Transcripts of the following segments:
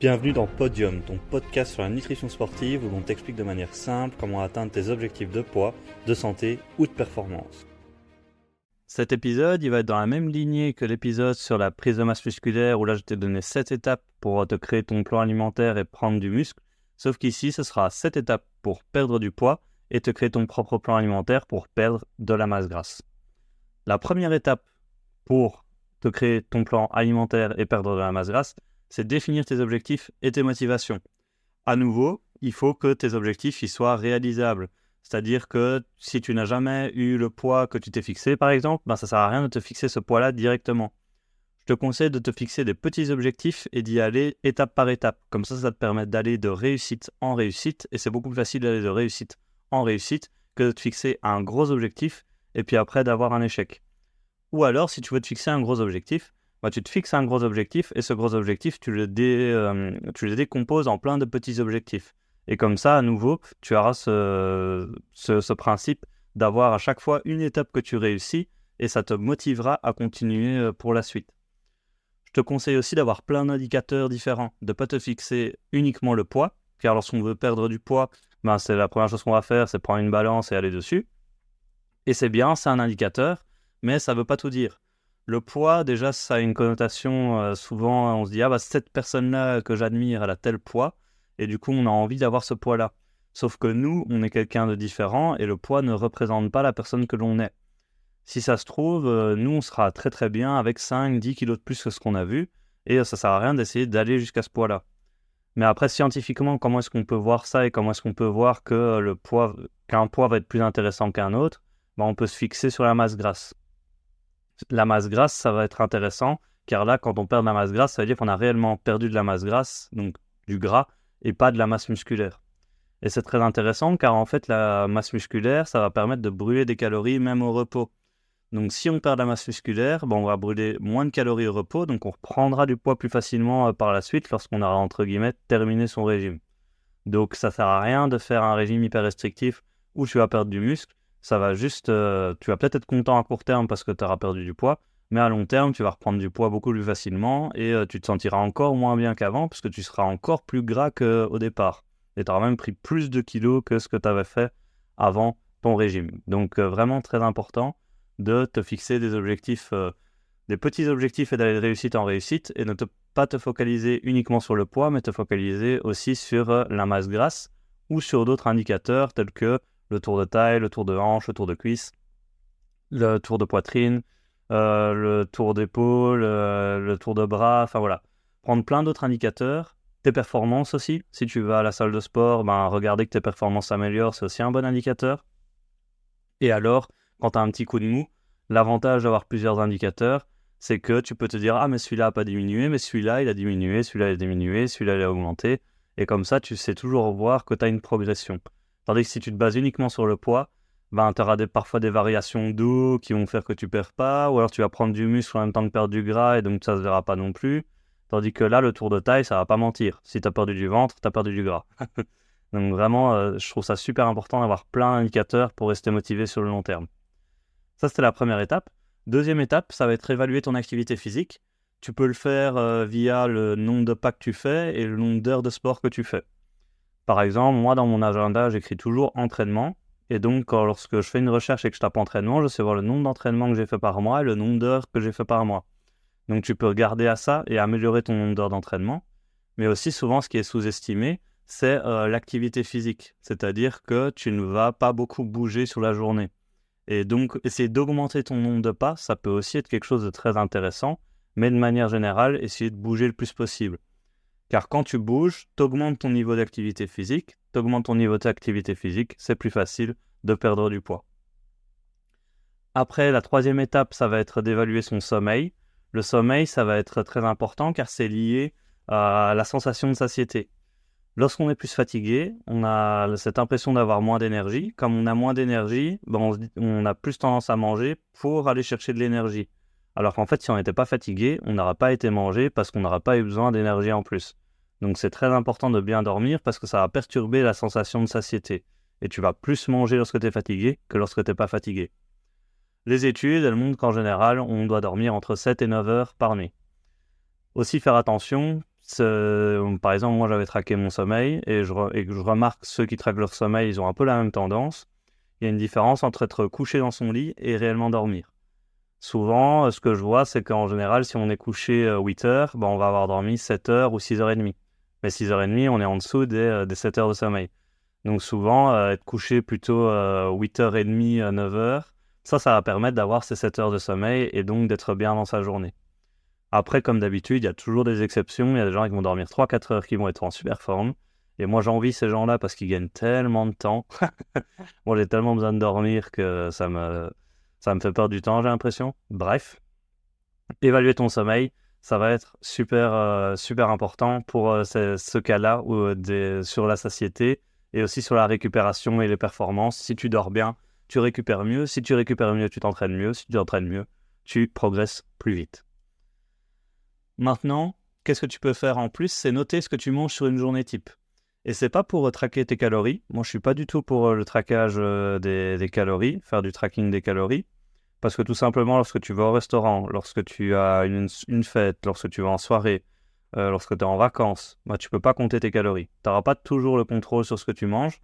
Bienvenue dans Podium, ton podcast sur la nutrition sportive où l'on t'explique de manière simple comment atteindre tes objectifs de poids, de santé ou de performance. Cet épisode, il va être dans la même lignée que l'épisode sur la prise de masse musculaire où là je t'ai donné 7 étapes pour te créer ton plan alimentaire et prendre du muscle, sauf qu'ici ce sera 7 étapes pour perdre du poids et te créer ton propre plan alimentaire pour perdre de la masse grasse. La première étape pour te créer ton plan alimentaire et perdre de la masse grasse, c'est définir tes objectifs et tes motivations. À nouveau, il faut que tes objectifs ils soient réalisables. C'est-à-dire que si tu n'as jamais eu le poids que tu t'es fixé, par exemple, ça ne sert à rien de te fixer ce poids-là directement. Je te conseille de te fixer des petits objectifs et d'y aller étape par étape. Comme ça te permet d'aller de réussite en réussite. Et c'est beaucoup plus facile d'aller de réussite en réussite que de te fixer un gros objectif et puis après d'avoir un échec. Ou alors, si tu veux te fixer un gros objectif, tu te fixes un gros objectif et ce gros objectif, tu le décomposes en plein de petits objectifs. Et comme ça, à nouveau, tu auras ce principe d'avoir à chaque fois une étape que tu réussis et ça te motivera à continuer pour la suite. Je te conseille aussi d'avoir plein d'indicateurs différents, de ne pas te fixer uniquement le poids, car lorsqu'on veut perdre du poids, c'est la première chose qu'on va faire, c'est prendre une balance et aller dessus. Et c'est bien, c'est un indicateur, mais ça ne veut pas tout dire. Le poids, déjà, ça a une connotation, souvent on se dit « cette personne-là que j'admire, elle a tel poids », et du coup on a envie d'avoir ce poids-là. Sauf que nous, on est quelqu'un de différent, et le poids ne représente pas la personne que l'on est. Si ça se trouve, nous on sera très très bien avec 5-10 kilos de plus que ce qu'on a vu, et ça sert à rien d'essayer d'aller jusqu'à ce poids-là. Mais après, scientifiquement, comment est-ce qu'on peut voir ça, et comment est-ce qu'on peut voir que qu'un poids va être plus intéressant qu'un autre? On peut se fixer sur la masse grasse. La masse grasse, ça va être intéressant, car là, quand on perd de la masse grasse, ça veut dire qu'on a réellement perdu de la masse grasse, donc du gras, et pas de la masse musculaire. Et c'est très intéressant, car en fait, la masse musculaire, ça va permettre de brûler des calories même au repos. Donc si on perd de la masse musculaire, on va brûler moins de calories au repos, donc on reprendra du poids plus facilement par la suite, lorsqu'on aura, entre guillemets, terminé son régime. Donc ça sert à rien de faire un régime hyper restrictif où tu vas perdre du muscle. Ça va juste, tu vas peut-être être content à court terme parce que tu auras perdu du poids, mais à long terme, tu vas reprendre du poids beaucoup plus facilement et tu te sentiras encore moins bien qu'avant parce que tu seras encore plus gras qu'au départ. Et tu auras même pris plus de kilos que ce que tu avais fait avant ton régime. Donc vraiment très important de te fixer des objectifs, des petits objectifs et d'aller de réussite en réussite et ne pas te focaliser uniquement sur le poids, mais te focaliser aussi sur la masse grasse ou sur d'autres indicateurs tels que le tour de taille, le tour de hanche, le tour de cuisse, le tour de poitrine, le tour d'épaule, le tour de bras, enfin voilà. Prendre plein d'autres indicateurs, tes performances aussi. Si tu vas à la salle de sport, regarder que tes performances s'améliorent, c'est aussi un bon indicateur. Et alors, quand tu as un petit coup de mou, l'avantage d'avoir plusieurs indicateurs, c'est que tu peux te dire « mais celui-là n'a pas diminué, mais celui-là il a diminué, celui-là il a diminué, celui-là il a augmenté ». Et comme ça, tu sais toujours voir que tu as une progression. Tandis que si tu te bases uniquement sur le poids, tu auras parfois des variations d'eau qui vont faire que tu ne perds pas, ou alors tu vas prendre du muscle en même temps que perdre du gras, et donc ça ne se verra pas non plus. Tandis que là, le tour de taille, ça ne va pas mentir. Si tu as perdu du ventre, tu as perdu du gras. Donc vraiment, je trouve ça super important d'avoir plein d'indicateurs pour rester motivé sur le long terme. Ça, c'était la première étape. Deuxième étape, ça va être évaluer ton activité physique. Tu peux le faire via le nombre de pas que tu fais et le nombre d'heures de sport que tu fais. Par exemple, moi, dans mon agenda, j'écris toujours entraînement. Et donc, lorsque je fais une recherche et que je tape entraînement, je sais voir le nombre d'entraînements que j'ai fait par mois et le nombre d'heures que j'ai fait par mois. Donc, tu peux regarder à ça et améliorer ton nombre d'heures d'entraînement. Mais aussi, souvent, ce qui est sous-estimé, c'est l'activité physique. C'est-à-dire que tu ne vas pas beaucoup bouger sur la journée. Et donc, essayer d'augmenter ton nombre de pas, ça peut aussi être quelque chose de très intéressant. Mais de manière générale, essayer de bouger le plus possible. Car quand tu bouges, tu augmentes ton niveau d'activité physique. Tu augmentes ton niveau d'activité physique, c'est plus facile de perdre du poids. Après, la troisième étape, ça va être d'évaluer son sommeil. Le sommeil, ça va être très important car c'est lié à la sensation de satiété. Lorsqu'on est plus fatigué, on a cette impression d'avoir moins d'énergie. Comme on a moins d'énergie, on a plus tendance à manger pour aller chercher de l'énergie. Alors qu'en fait, si on n'était pas fatigué, on n'aura pas été mangé parce qu'on n'aura pas eu besoin d'énergie en plus. Donc c'est très important de bien dormir parce que ça va perturber la sensation de satiété. Et tu vas plus manger lorsque tu es fatigué que lorsque tu n'es pas fatigué. Les études, elles montrent qu'en général, on doit dormir entre 7 et 9 heures par nuit. Aussi faire attention, Par exemple, moi j'avais traqué mon sommeil et et que je remarque ceux qui traquent leur sommeil, ils ont un peu la même tendance. Il y a une différence entre être couché dans son lit et réellement dormir. Souvent, ce que je vois, c'est qu'en général, si on est couché 8 heures, on va avoir dormi 7 heures ou 6h30. Mais 6h30, on est en dessous des 7 heures de sommeil. Donc souvent, être couché plutôt 8h30, 9 heures, ça va permettre d'avoir ces 7 heures de sommeil et donc d'être bien dans sa journée. Après, comme d'habitude, il y a toujours des exceptions. Il y a des gens qui vont dormir 3-4 heures qui vont être en super forme. Et moi, j'envie ces gens-là parce qu'ils gagnent tellement de temps. Moi, j'ai tellement besoin de dormir que ça me fait perdre du temps, j'ai l'impression. Bref, évaluer ton sommeil, ça va être super important pour ce cas-là sur la satiété et aussi sur la récupération et les performances. Si tu dors bien, tu récupères mieux. Si tu récupères mieux, tu t'entraînes mieux. Si tu t'entraînes mieux, tu progresses plus vite. Maintenant, qu'est-ce que tu peux faire en plus? C'est noter ce que tu manges sur une journée type. Et c'est pas pour traquer tes calories. Moi, je suis pas du tout pour le traquage des calories, faire du tracking des calories. Parce que tout simplement, lorsque tu vas au restaurant, lorsque tu as une fête, lorsque tu vas en soirée, lorsque tu es en vacances, tu peux pas compter tes calories. Tu n'auras pas toujours le contrôle sur ce que tu manges.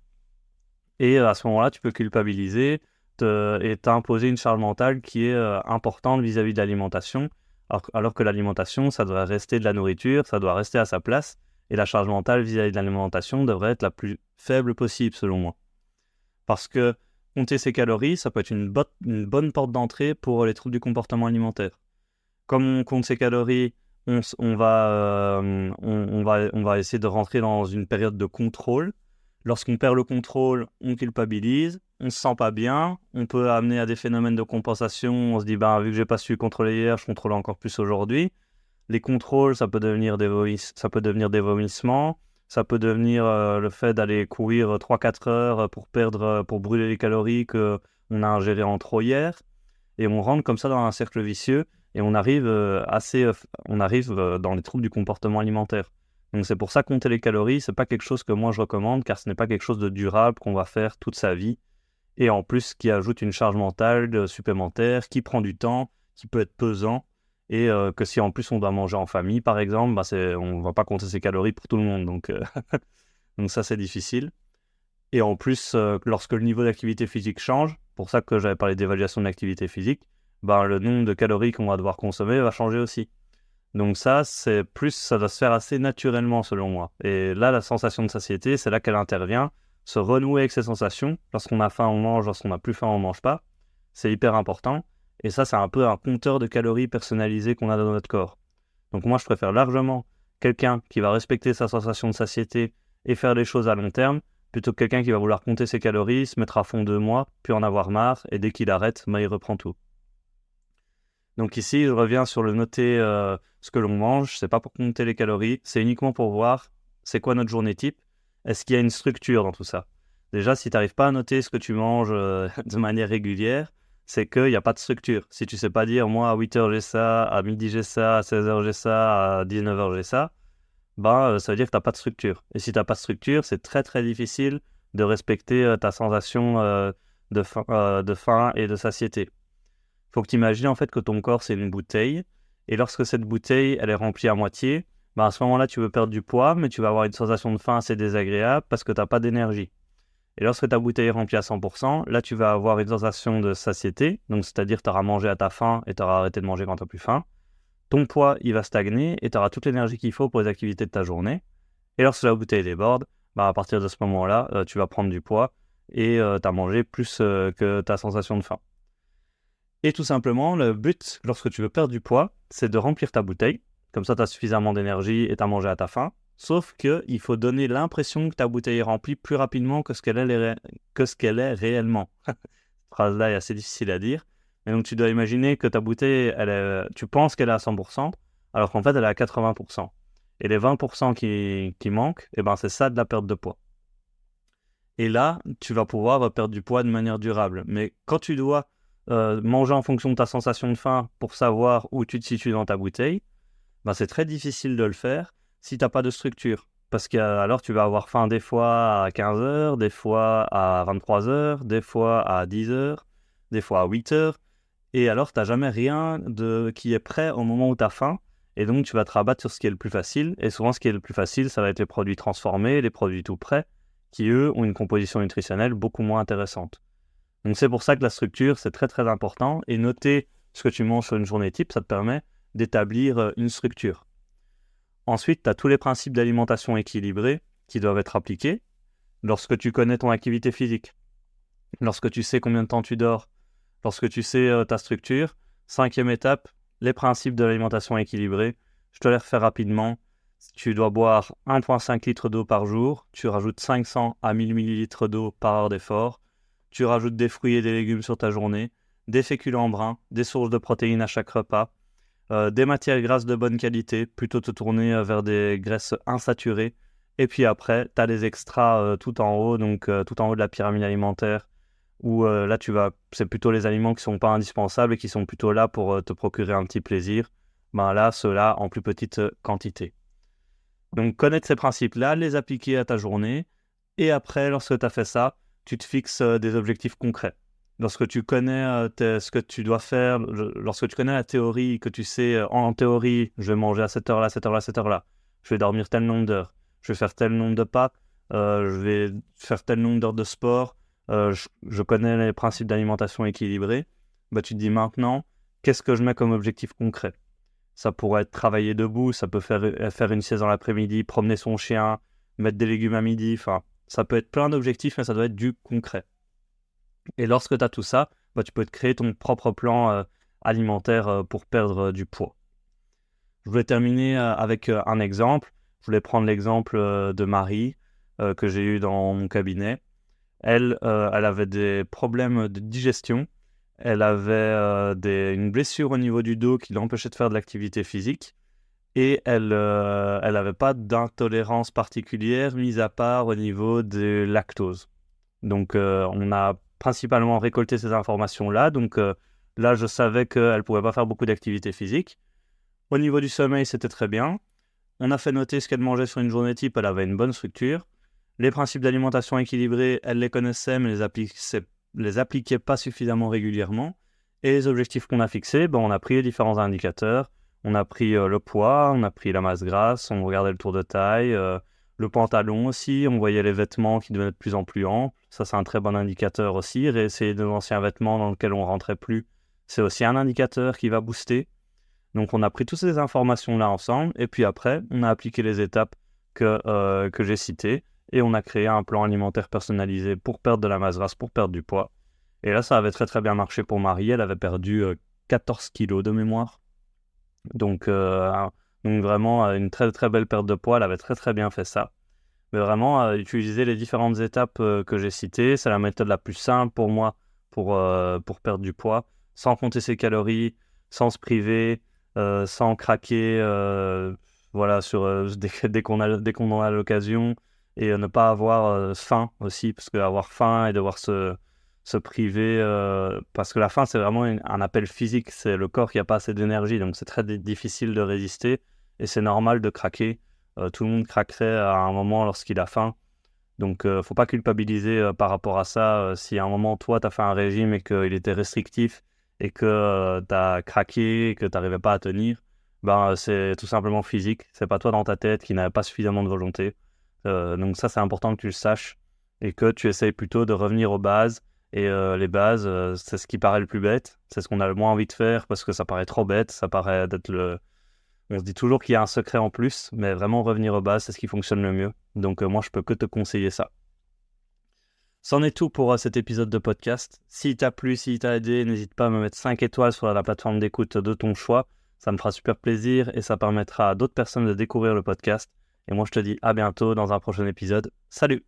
Et à ce moment-là, tu peux culpabiliser et t'imposer une charge mentale qui est importante vis-à-vis de l'alimentation. Alors que l'alimentation, ça devrait rester de la nourriture, ça doit rester à sa place. Et la charge mentale vis-à-vis de l'alimentation devrait être la plus faible possible, selon moi. Parce que compter ses calories, ça peut être une bonne porte d'entrée pour les troubles du comportement alimentaire. Comme on compte ses calories, on va essayer de rentrer dans une période de contrôle. Lorsqu'on perd le contrôle, on culpabilise, on ne se sent pas bien, on peut amener à des phénomènes de compensation, on se dit vu que j'ai pas su contrôler hier, je contrôle encore plus aujourd'hui. Les contrôles, ça peut devenir des vomissements, ça peut devenir le fait d'aller courir 3-4 heures pour brûler les calories qu'on a ingérées en trop hier. Et on rentre comme ça dans un cercle vicieux et on arrive dans les troubles du comportement alimentaire. Donc c'est pour ça compter les calories, c'est pas quelque chose que moi je recommande car ce n'est pas quelque chose de durable qu'on va faire toute sa vie. Et en plus qui ajoute une charge mentale supplémentaire, qui prend du temps, qui peut être pesant. Et que si en plus on doit manger en famille par exemple, on ne va pas compter ses calories pour tout le monde. Donc, donc ça c'est difficile. Et en plus, lorsque le niveau d'activité physique change, pour ça que j'avais parlé d'évaluation de l'activité physique, le nombre de calories qu'on va devoir consommer va changer aussi. Donc ça doit se faire assez naturellement selon moi. Et là, la sensation de satiété, c'est là qu'elle intervient. Se renouer avec ces sensations. Lorsqu'on a faim, on mange. Lorsqu'on n'a plus faim, on ne mange pas. C'est hyper important. Et ça, c'est un peu un compteur de calories personnalisé qu'on a dans notre corps. Donc moi, je préfère largement quelqu'un qui va respecter sa sensation de satiété et faire les choses à long terme, plutôt que quelqu'un qui va vouloir compter ses calories, se mettre à fond 2 mois, puis en avoir marre, et dès qu'il arrête, il reprend tout. Donc ici, je reviens sur le noter ce que l'on mange. C'est pas pour compter les calories, c'est uniquement pour voir c'est quoi notre journée type. Est-ce qu'il y a une structure dans tout ça? Déjà, si tu n'arrives pas à noter ce que tu manges de manière régulière, c'est qu'il n'y a pas de structure. Si tu sais pas dire, moi, à 8h j'ai ça, à midi j'ai ça, à 16h j'ai ça, à 19h j'ai ça, ça veut dire que tu n'as pas de structure. Et si tu n'as pas de structure, c'est très très difficile de respecter ta sensation de faim et de satiété. Faut que tu imagines en fait que ton corps c'est une bouteille, et lorsque cette bouteille elle est remplie à moitié, à ce moment-là tu veux perdre du poids, mais tu vas avoir une sensation de faim assez désagréable parce que tu n'as pas d'énergie. Et lorsque ta bouteille est remplie à 100%, là tu vas avoir une sensation de satiété, donc c'est-à-dire que tu auras mangé à ta faim et tu auras arrêté de manger quand tu n'as plus faim. Ton poids il va stagner et tu auras toute l'énergie qu'il faut pour les activités de ta journée. Et lorsque la bouteille déborde, à partir de ce moment-là, tu vas prendre du poids et tu as mangé plus que ta sensation de faim. Et tout simplement, le but, lorsque tu veux perdre du poids, c'est de remplir ta bouteille. Comme ça, tu as suffisamment d'énergie et tu as mangé à ta faim. Sauf qu'il faut donner l'impression que ta bouteille est remplie plus rapidement que ce qu'elle est réellement. Cette phrase-là est assez difficile à dire. Et donc, tu dois imaginer que ta bouteille, tu penses qu'elle est à 100%, alors qu'en fait, elle est à 80%. Et les 20% qui manquent, c'est ça de la perte de poids. Et là, tu vas pouvoir perdre du poids de manière durable. Mais quand tu dois manger en fonction de ta sensation de faim pour savoir où tu te situes dans ta bouteille, c'est très difficile de le faire si tu n'as pas de structure. Parce qu'alors tu vas avoir faim des fois à 15h, des fois à 23h, des fois à 10h, des fois à 8h. Et alors tu n'as jamais rien qui est prêt au moment où tu as faim. Et donc, tu vas te rabattre sur ce qui est le plus facile. Et souvent, ce qui est le plus facile, ça va être les produits transformés, les produits tout prêts, qui, eux, ont une composition nutritionnelle beaucoup moins intéressante. Donc, c'est pour ça que la structure, c'est très, très important. Et noter ce que tu manges sur une journée type, ça te permet d'établir une structure. Ensuite, tu as tous les principes d'alimentation équilibrée qui doivent être appliqués lorsque tu connais ton activité physique, lorsque tu sais combien de temps tu dors, lorsque tu sais ta structure. 5e étape, les principes de l'alimentation équilibrée. Je te les refais rapidement. Tu dois boire 1,5 litre d'eau par jour. Tu rajoutes 500 à 1000 ml d'eau par heure d'effort. Tu rajoutes des fruits et des légumes sur ta journée, des féculents bruns, des sources de protéines à chaque repas, des matières grasses de bonne qualité, plutôt te tourner vers des graisses insaturées. Et puis après, tu as les extras tout en haut, donc tout en haut de la pyramide alimentaire, où là, c'est plutôt les aliments qui ne sont pas indispensables et qui sont plutôt là pour te procurer un petit plaisir. Ben là, ceux-là en plus petite quantité. Donc, connaître ces principes-là, les appliquer à ta journée. Et après, lorsque tu as fait ça, tu te fixes des objectifs concrets. Lorsque tu connais ce que tu dois faire, lorsque tu connais la théorie, que tu sais, en théorie, je vais manger à cette heure-là, cette heure-là, cette heure-là, je vais dormir tel nombre d'heures, je vais faire tel nombre de pas, je vais faire tel nombre d'heures de sport, je connais les principes d'alimentation équilibrée, bah, tu te dis maintenant, qu'est-ce que je mets comme objectif concret ? Ça pourrait être travailler debout, ça peut faire une sieste dans l'après-midi, promener son chien, mettre des légumes à midi, enfin, ça peut être plein d'objectifs, mais ça doit être du concret. Et lorsque tu as tout ça, bah, tu peux te créer ton propre plan alimentaire pour perdre du poids. Je voulais terminer avec un exemple. Je voulais prendre l'exemple de Marie que j'ai eu dans mon cabinet. Elle avait des problèmes de digestion. Elle avait une blessure au niveau du dos qui l'empêchait de faire de l'activité physique. Et elle n'avait pas d'intolérance particulière, mis à part au niveau de lactose. Donc, on a principalement récolté ces informations-là. Donc, là, je savais qu'elle ne pouvait pas faire beaucoup d'activité physique. Au niveau du sommeil, c'était très bien. On a fait noter ce qu'elle mangeait sur une journée type. Elle avait une bonne structure. Les principes d'alimentation équilibrée, elle les connaissait, mais les appliquait pas suffisamment régulièrement. Et les objectifs qu'on a fixés, on a pris les différents indicateurs. On a pris le poids, on a pris la masse grasse, on regardait le tour de taille, le pantalon aussi, on voyait les vêtements qui devenaient de plus en plus amples. Ça, c'est un très bon indicateur aussi. Réessayer de anciens vêtements dans lesquels on ne rentrait plus, c'est aussi un indicateur qui va booster. Donc, on a pris toutes ces informations-là ensemble. Et puis après, on a appliqué les étapes que j'ai citées. Et on a créé un plan alimentaire personnalisé pour perdre de la masse grasse, pour perdre du poids. Et là, ça avait très très bien marché pour Marie. Elle avait perdu 14 kilos de mémoire. Donc vraiment une très très belle perte de poids. Elle avait très très bien fait ça. Mais vraiment, utiliser les différentes étapes que j'ai citées, c'est la méthode la plus simple pour moi pour perdre du poids, sans compter ses calories, sans se priver, sans craquer voilà, dès qu'on en a l'occasion, et ne pas avoir faim aussi, parce qu'avoir faim et devoir se priver, parce que la faim, c'est vraiment un appel physique, c'est le corps qui n'a pas assez d'énergie, donc c'est très difficile de résister, et c'est normal de craquer. Tout le monde craquerait à un moment lorsqu'il a faim. Donc, faut pas culpabiliser par rapport à ça. Si à un moment, toi, tu as fait un régime et qu'il était restrictif et que tu as craqué et que tu n'arrivais pas à tenir, c'est tout simplement physique. C'est pas toi dans ta tête qui n'avait pas suffisamment de volonté. Donc ça, c'est important que tu le saches et que tu essayes plutôt de revenir aux bases. Et les bases, c'est ce qui paraît le plus bête. C'est ce qu'on a le moins envie de faire parce que ça paraît trop bête. Ça paraît d'être On se dit toujours qu'il y a un secret en plus, mais vraiment revenir aux bases, c'est ce qui fonctionne le mieux. Donc moi, je peux que te conseiller ça. C'en est tout pour cet épisode de podcast. S'il t'a plu, s'il t'a aidé, n'hésite pas à me mettre 5 étoiles sur la plateforme d'écoute de ton choix. Ça me fera super plaisir et ça permettra à d'autres personnes de découvrir le podcast. Et moi, je te dis à bientôt dans un prochain épisode. Salut!